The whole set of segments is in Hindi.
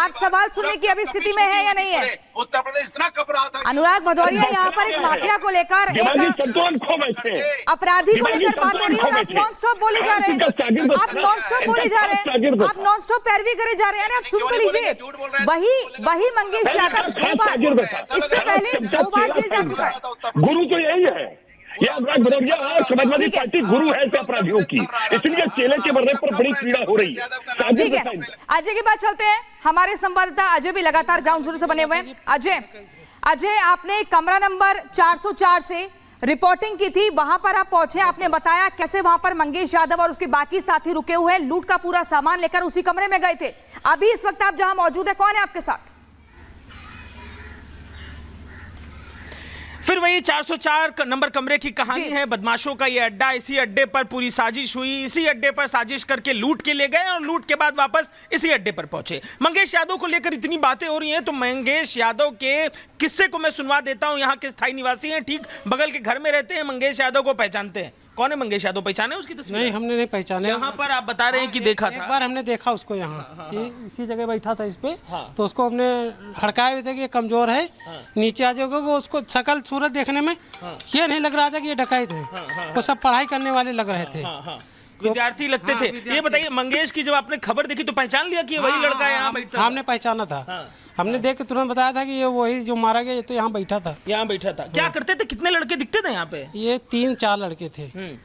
आप सवाल सुनने की अभी स्थिति में है या नहीं है? उत्तर प्रदेश इतना कब रहा था? अनुराग भदौरिया, यहाँ पर एक माफिया को लेकर, एक संतुलन खो बैठे हैं, अपराधी को लेकर बात हो रही है और आप नॉन स्टॉप बोले जा रहे हैं, आप नॉन स्टॉप बोले जा रहे हैं, आप नॉन स्टॉप पैरवी करे जा रहे हैं। आप सुन तो लीजिए, वही मंगेश यादव 2 बार, इससे पहले 2 बार जेल जा चुका है। गुरु तो यही है, ये अनुराग भदौरिया और समाजवादी पार्टी गुरु है अपराधियों की, इसलिए चेले के मरने पर बड़ी पीड़ा हो रही है। ठीक है, अजय की बात चलते हैं। हमारे संवाददाता अजय भी लगातार ग्राउंड जीरो से बने हुए हैं। अजय, आपने कमरा नंबर 404 से रिपोर्टिंग की थी, वहां पर आप पहुंचे, आपने बताया कैसे वहां पर मंगेश यादव और उसके बाकी साथी रुके हुए हैं, लूट का पूरा सामान लेकर उसी कमरे में गए थे। अभी इस वक्त आप जहां मौजूद है, कौन है आपके साथ? फिर वही 404 नंबर कमरे की कहानी है। बदमाशों का ये अड्डा, इसी अड्डे पर पूरी साजिश हुई, इसी अड्डे पर साजिश करके लूट के ले गए और लूट के बाद वापस इसी अड्डे पर पहुंचे। मंगेश यादव को लेकर इतनी बातें हो रही हैं, तो मंगेश यादव के किस्से को मैं सुनवा देता हूं। यहाँ के स्थायी निवासी हैं, ठीक बगल के घर में रहते हैं, मंगेश यादव को पहचानते हैं। कौन है मंगेश यादव, पहचाने उसकी तस्वीर? नहीं, हमने नहीं पहचाने। यहाँ पर आप बता रहे हैं कि देखा था, एक बार हमने देखा उसको यहाँ, इसी जगह बैठा था इस पे, तो उसको हमने हड़काए हुए थे कि ये कमजोर है, नीचे आ जाओगे। उसको शकल सूरत देखने में ये नहीं लग रहा था कि ये डकैत है, वो सब पढ़ाई करने वाले लग रहे थे, विद्यार्थी लगते थे। ये बताइए, मंगेश की जब आपने खबर देखी तो पहचान लिया कि वही लड़का है यहाँ बैठा? हमने पहचाना था, हमने देख के तुरंत बताया था कि ये वही जो मारा गया, ये तो यहाँ बैठा था। यहाँ बैठा था। क्या करते थे, कितने लड़के दिखते थे यहाँ पे? ये 3-4 लड़के थे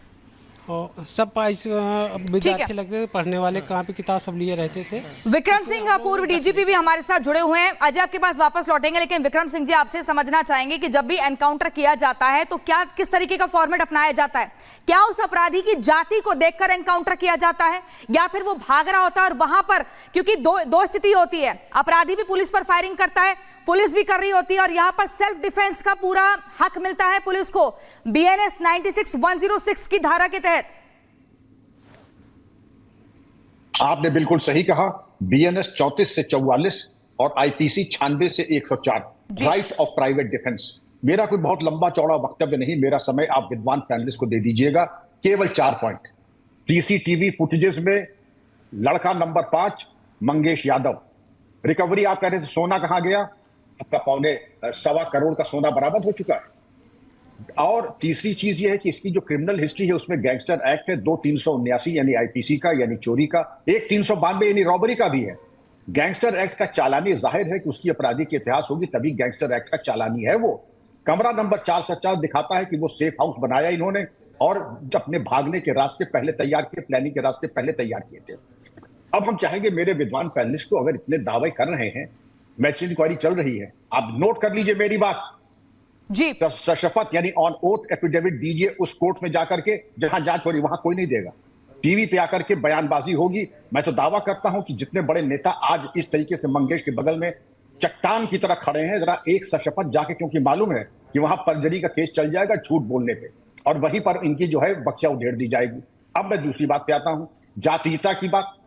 और सब विद्यार्थी लगते थे, पढ़ने वाले, कहाँ पे किताब सब लिए रहते थे। विक्रम सिंह, पूर्व डीजीपी भी हमारे साथ जुड़े हुए हैं। अजय आपके पास वापस लौटेंगे, लेकिन विक्रम सिंह जी, आपसे समझना चाहेंगे कि जब भी एनकाउंटर किया जाता है तो क्या, किस तरीके का फॉर्मेट अपनाया जाता है? क्या उस अपराधी की जाति को देखकर एनकाउंटर किया जाता है, या फिर वो भाग रहा होता है और वहां पर, क्योंकि दो स्थिति होती है, अपराधी भी पुलिस पर फायरिंग करता है, पुलिस भी कर रही होती है, और यहां पर सेल्फ डिफेंस का पूरा हक मिलता है पुलिस को BNS 96-106 की धारा के तहत। आपने बिल्कुल सही कहा। BNS 34 से 44 और IPC 96 से 104, राइट ऑफ प्राइवेट डिफेंस। मेरा कोई बहुत लंबा चौड़ा वक्तव्य नहीं, मेरा समय आप विद्वान पैनलिस्ट को दे दीजिएगा। केवल 4 पॉइंट। CCTV फुटेजेस में लड़का नंबर 5 मंगेश यादव, रिकवरी आप कह रहे थे सोना कहां गया? आपका 1.25 करोड़ का सोना बरामद हो चुका है। और तीसरी चीज यह है कि इसकी जो क्रिमिनल हिस्ट्री है उसमें गैंगस्टर एक्ट है 2-379 यानी IPC का, यानी चोरी का, एक 392 यानी रॉबरी का भी है। गैंगस्टर एक्ट का चालानी, जाहिर है कि उसकी आपराधिक की इतिहास होगी तभी गैंगस्टर एक्ट का चालानी है वो। कमरा नंबर 404 दिखाता है कि वो सेफ हाउस बनाया इन्होंने और अपने भागने के रास्ते पहले तैयार किए, प्लानिंग के रास्ते पहले तैयार किए थे। अब हम चाहेंगे मेरे विद्वान पैनलिस्ट को, अगर इतने दावे कर रहे हैं, मैजिस्ट्रेट इंक्वायरी चल रही है, आप नोट कर लीजिए मेरी बात जी। शपथ यानी ऑन ओथ एफिडेविट दीजिए उस कोर्ट में जाकर के जहां जांच हो रही, वहां कोई नहीं देगा। टीवी पे आकर के बयानबाजी होगी। मैं तो दावा करता हूं कि जितने बड़े नेता आज इस तरीके से मंगेश के बगल में चट्टान की तरह खड़े हैं, जरा एक सशपथ जाके, क्योंकि मालूम है कि वहां परजरी का केस चल जाएगा झूठ बोलने पे, और वहीं पर इनकी जो है बख्शा उधेड़ दी जाएगी। अब मैं दूसरी बात पे आता हूं, जातीयता की बात।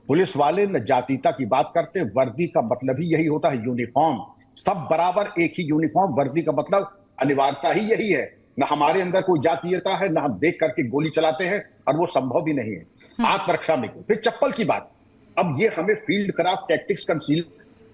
पुलिस वाले न जातीयता की बात करते, वर्दी का मतलब ही यही होता है, यूनिफॉर्म, सब बराबर एक ही यूनिफॉर्म। वर्दी का मतलब अनिवार्यता ही यही है। न हमारे अंदर कोई जातीयता है, न हम देख करके गोली चलाते हैं, और वो संभव भी नहीं है। आत्मरक्षा में फिर चप्पल की बात। अब ये हमें फील्ड क्राफ्ट टैक्टिक्स कंसील,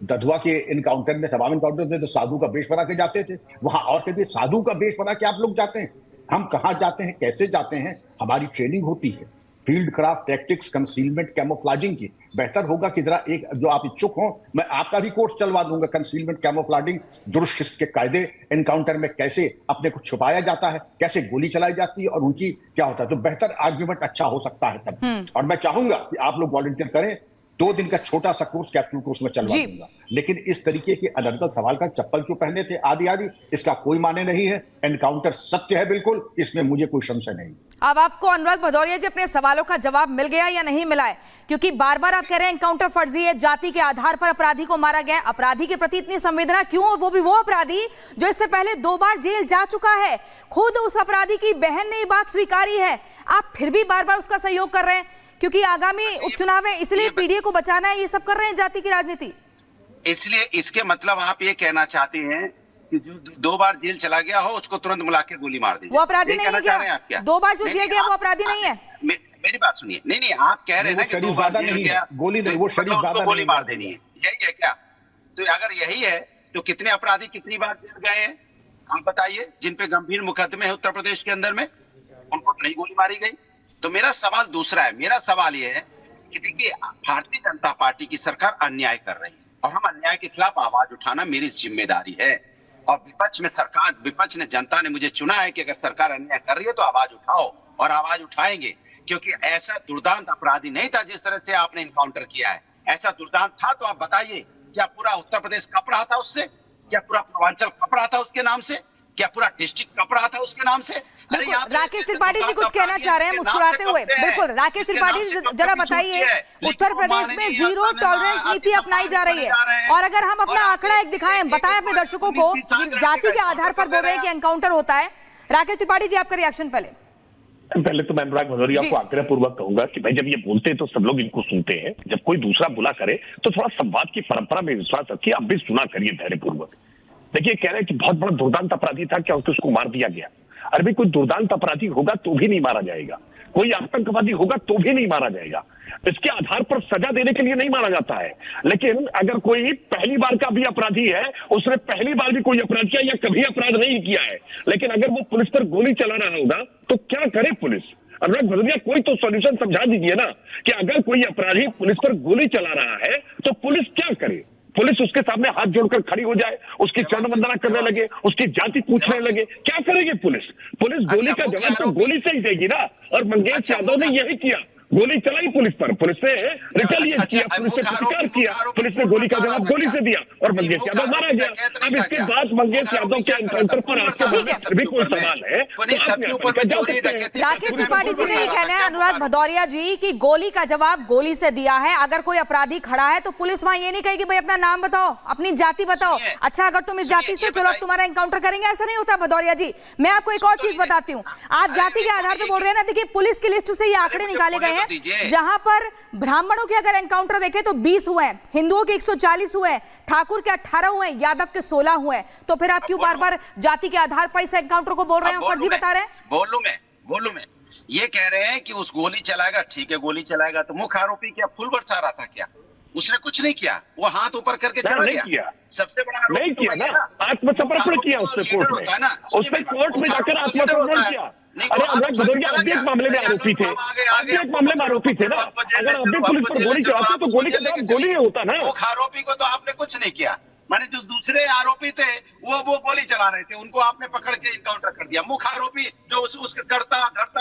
दधुआ के इनकाउंटर में, तमाम इनकाउंटर में तो साधु का बेश बना के जाते थे, वहां और कहते साधु का बेश बना के आप लोग जाते हैं। हम कहां जाते हैं, कैसे जाते हैं, हमारी ट्रेनिंग होती है फील्ड क्राफ्ट टैक्टिक्स, कंसीलमेंट, कैमोफ्लाजिंग की। बेहतर होगा कि जरा एक, जो आप इच्छुक हो, मैं आपका भी कोर्स चलवा दूंगा, कंसीलमेंट, कैमोफ्लाजिंग, दुरुस्त के कायदे, एनकाउंटर में कैसे अपने को छुपाया जाता है, कैसे गोली चलाई जाती है और उनकी क्या होता है, तो बेहतर आर्ग्यूमेंट अच्छा हो सकता है तब। और मैं चाहूंगा कि आप लोग वॉलंटियर करें, 2 दिन का छोटा सा कोर्स कैप्टन कोर्स में चलवा दूंगा। लेकिन इस तरीके के अनर्गल सवाल का चप्पल क्यों पहने थे आदि, इसका कोई माने नहीं है। एनकाउंटर सत्य है बिल्कुल, इसमें मुझे कोई संशय नहीं। अब आपको अनुराग भदौरिया जी अपने सवालों का जवाब मिल गया या नहीं मिला है? क्योंकि बार बार आप कह रहे हैं एनकाउंटर फर्जी है, जाति के आधार पर अपराधी को मारा गया। अपराधी के प्रति इतनी संवेदना क्यों? वो भी वो अपराधी जो इससे पहले 2 बार जेल जा चुका है। खुद उस अपराधी की बहन ने ये बात स्वीकारी है, आप फिर भी बार बार उसका सहयोग कर रहे हैं, क्योंकि आगामी उपचुनाव है, इसलिए पीढ़ी को बचाना है, ये सब कर रहे हैं जाति की राजनीति। इसलिए इसके मतलब आप ये कहना चाहते हैं कि जो 2 बार जेल चला गया हो उसको तुरंत बुला के गोली मार दीजिए, वो अपराधी नहीं है क्या? 2 बार जो जेल गया वो अपराधी नहीं है? मेरी बात सुनिए। नहीं, आप कह रहे हैं ना कि 2 बार जेल गया गोली नहीं, वो शरीफ ज्यादा गोली मार देनी है, यही है क्या? तो अगर यही है तो कितने अपराधी कितनी बार जेल गए हैं आप बताइए, जिन पे गंभीर मुकदमे हैं उत्तर प्रदेश के अंदर में, उनको नहीं गोली मारी गई? तो मेरा सवाल दूसरा है, मेरा सवाल यह है कि देखिए भारतीय जनता पार्टी की सरकार अन्याय कर रही है और हम अन्याय के खिलाफ आवाज उठाना मेरी जिम्मेदारी है। और विपक्ष ने, जनता ने मुझे चुना है कि अगर सरकार अन्याय कर रही है तो आवाज उठाओ, और आवाज उठाएंगे, क्योंकि ऐसा दुर्दांत अपराधी नहीं था जिस तरह से आपने इनकाउंटर किया है। ऐसा दुर्दांत था तो आप बताइए, क्या पूरा उत्तर प्रदेश कप रहा था उससे? क्या पूरा पूर्वांचल कप रहा था उसके नाम से? क्या पूरा डिस्ट्रिक्ट कप रहा था उसके नाम से? अरे यहाँ राकेश त्रिपाठी जी कुछ कहना चाह रहे हैं मुस्कुराते हुए। बिल्कुल राकेश त्रिपाठी जी जरा बताइए, उत्तर प्रदेश में जीरो टॉलरेंस नीति अपनाई जा रही है, और अगर हम अपना आंकड़ा एक दिखाएं, बताएं अपने दर्शकों को, जाति के आधार पर बोल रहे हैं कि एनकाउंटर होता है। राकेश त्रिपाठी जी आपका रिएक्शन पहले तो मैं अनुराग भदौरिया को आग्रह पूर्वक कहूंगा कि भाई जब ये बोलते हैं तो सब लोग इनको सुनते हैं, जब कोई दूसरा बुला करे तो थोड़ा संवाद की परंपरा में विश्वास रखिए, आप भी सुना करिए धैर्यपूर्वक। देखिए कह रहे हैं कि बहुत बड़ा दुर्दांत अपराधी था, क्या उसको मार दिया गया? अरे भाई कोई दुर्दांत अपराधी होगा तो भी नहीं मारा जाएगा, कोई आतंकवादी होगा तो भी नहीं मारा जाएगा, इसके आधार पर सजा देने के लिए नहीं मारा जाता है। लेकिन अगर कोई पहली बार का भी अपराधी है, उसने पहली बार भी कोई अपराध किया या कभी अपराध नहीं किया है, लेकिन अगर वो पुलिस पर गोली चला रहा होगा तो क्या करे पुलिस? अनुराग भदौरिया कोई तो सॉल्यूशन समझा दीजिए ना, कि अगर कोई अपराधी पुलिस पर गोली चला रहा है तो पुलिस क्या करे? पुलिस उसके सामने हाथ जोड़कर खड़ी हो जाए, उसकी चरण वंदना करने लगे, उसकी जाति पूछने लगे, क्या करेगी पुलिस? पुलिस गोली का जवाब तो गोली से ही देगी ना। और मंगेश यादव ने यही किया, गोली चलाई पुलिस पर, पुलिस ने रिटेलिएट किया, पुलिस ने प्रतिकार किया, पुलिस ने गोली का जवाब गोली से दिया और मंगेश यादव मारा गया। अब इसके बाद मंगेश यादव के एनकाउंटर पर आपके भी कोई सवाल है? राकेश त्रिपाठी जी का ये कहना है, अनुराग भदौरिया जी, कि गोली का जवाब गोली से दिया है। अगर कोई अपराधी खड़ा है तो पुलिस वहां ये नहीं कहेगी भाई अपना नाम बताओ, अपनी जाति बताओ, अच्छा अगर तुम इस जाति से, चलो तुम्हारा एनकाउंटर करेंगे, ऐसा नहीं होता भदौरिया जी। मैं आपको एक और चीज बताती हूँ, आप जाति के आधार पर बोल रहे हैं ना, देखिए पुलिस की लिस्ट से ये आंकड़े निकाले गए हैं, जहां पर ब्राह्मणों के अगर एनकाउंटर देखें तो 20 हुए हैं, हिंदुओं के 140 हुए हैं, ठाकुर के 18 हुए हैं, यादव के 16 हुए हैं। तो फिर आप क्यों बार बार जाति के आधार पर इस एनकाउंटर को बोल रहे हैं, फर्जी बता रहे हैं? बोलूं मैं ये कह रहे हैं कि उस गोली चलाएगा, ठीक है गोली चलाएगा, तो मुख्य आरोपी क्या फूल बरसा रहा था क्या? उसने कुछ नहीं किया, वो हाथ ऊपर करके चला गया। सबसे बड़ा आरोपी नहीं किया ना, आत्मसमर्पण किया उसने कोर्ट में, उसने कोर्ट में जाकर आत्मसमर्पण किया। अरे अनुराग भदौरिया अब भी एक मामले में आरोपी थे, अब भी एक मामले में आरोपी थे ना। अगर अब भी पुलिस पर गोली चलाते तो गोली का जवाब गोली नहीं होता ना। मुख्य आरोपी को तो आपने कुछ नहीं किया, माने जो दूसरे आरोपी थे वो गोली चला रहे थे, उनको आपने पकड़ के इनकाउंटर कर दिया। मुख्य आरोपी जो उसके करता धरता